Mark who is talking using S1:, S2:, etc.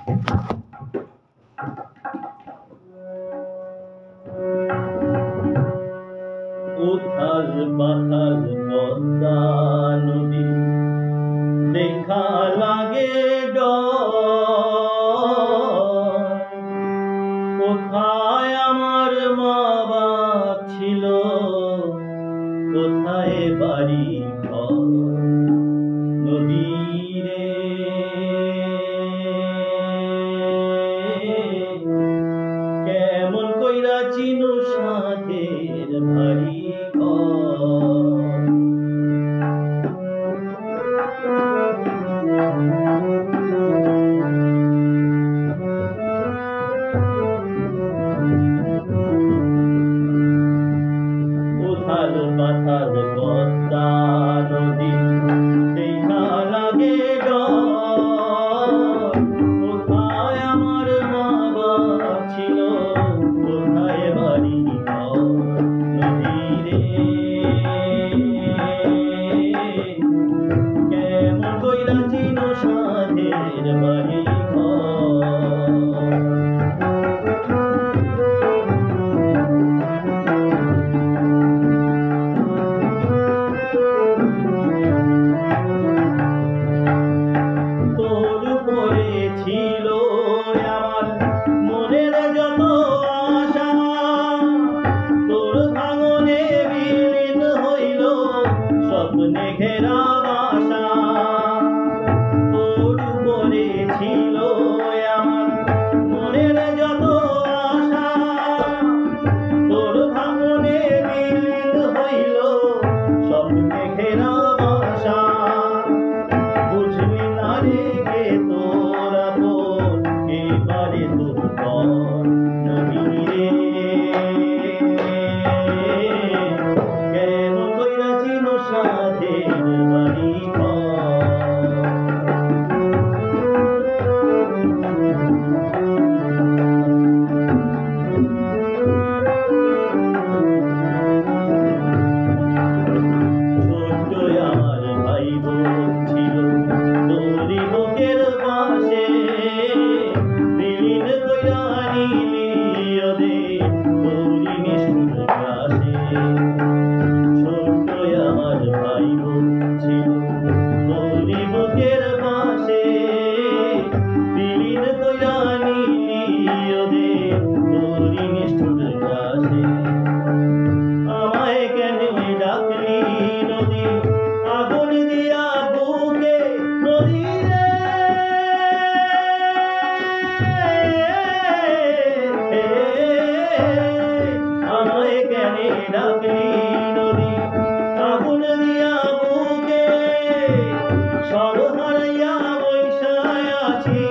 S1: উথাল পাথাল পদ্মা নদী দেখা লাগে ডর। কোথায় আমার মা বাপ ছিল, কোথায় বাড়ি ঘর? নদী রে কেমন কইরা চিনু সাধের বাড়ি ঘর? উথাল পাথাল পদ্মা নদী দেখা লাগে ডর। কোথায় আমার মা বাপ ছিল, কোথায় বাড়ি ঘর? নদী রে কেমন কইরা চিনো সাধের বাড়ি ঘর? ছিল আমার মনের যত আশা, তোর ভাঙনে বিলীন হইল স্বপ্নে ঘেরা বাসা। তোর উপরে ছিল আমার মনের যত আশা, তোর ভাঙনে বিলীন হইল স্বপ্নে ঘেরা বাসা। বুঝলি না রে কে তোরা বোন, কে পারে তোর পর? নদী রে কেমন কইরা চিনো সাধের বাড়ি ঘর? ছোট্ট আমার ভাই বোন ছিল তোরি বুকের পাশে, বিলীন কইরা নিলি ওদের তোরি নিষ্ঠুর গ্রাসে। ছোট্ট আমার ভাই বোন ছিল তোরি বুকের পাশে, বিলীন কইরা নিলি ওদের তোরি নিষ্ঠুর গ্রাসে। আমায় কেন ডাকলি নদী আগুন দিয়া বুকে? নদী রে আমায় কেন ডাকলি নদী আগুন দিয়া বুকে? সব হারাইয়া বৈশায় আছি